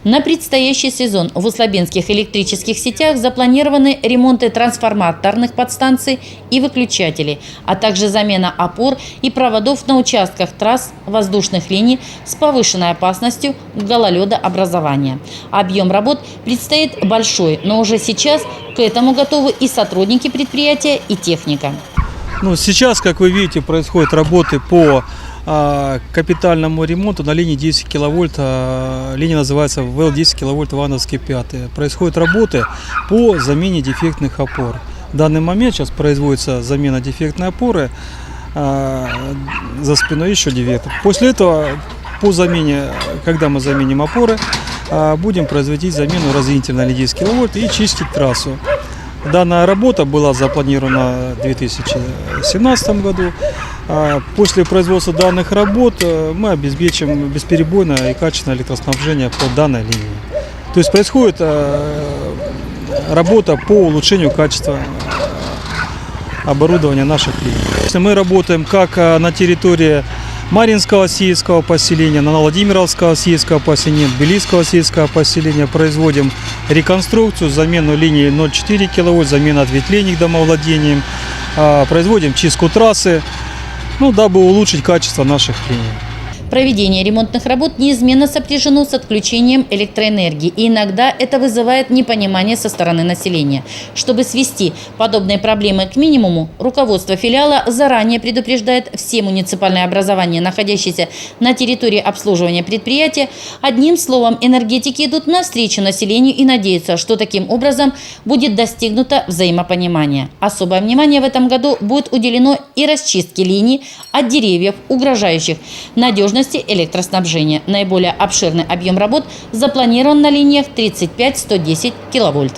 На предстоящий сезон в услабинских электрических сетях запланированы ремонты трансформаторных подстанций и выключателей, а также замена опор и проводов на участках трасс воздушных линий с повышенной опасностью гололедообразования. Объем работ предстоит большой, но уже сейчас к этому готовы и сотрудники предприятия, и техника. Сейчас, как вы видите, происходят работы по капитальному ремонту на линии 10 киловольт. Линия называется ВЛ-10 киловольт Ивановский 5. Происходят работы по замене дефектных опор. В данный момент сейчас производится замена дефектной опоры, за спиной еще дефект. После этого, когда мы заменим опоры, будем производить замену разъединителя на 10 киловольт и чистить трассу. Данная работа была запланирована в 2017 году. После производства данных работ мы обеспечим бесперебойное и качественное электроснабжение по данной линии. То есть происходит работа по улучшению качества оборудования наших линий. Мы работаем как на территории Маринского сельского поселения, на Владимировского сельского поселения, Тбилисского сельского поселения. Производим реконструкцию, замену линии 0,4 киловольт, замена ответвлений к домовладениям. Производим чистку трассы, дабы улучшить качество наших линий. Проведение ремонтных работ неизменно сопряжено с отключением электроэнергии, и иногда это вызывает непонимание со стороны населения. Чтобы свести подобные проблемы к минимуму, руководство филиала заранее предупреждает все муниципальные образования, находящиеся на территории обслуживания предприятия. Одним словом, энергетики идут навстречу населению и надеются, что таким образом будет достигнуто взаимопонимание. Особое внимание в этом году будет уделено и расчистке линий от деревьев, угрожающих надежности электроснабжения. Наиболее обширный объем работ запланирован на линиях 35-110 киловольт.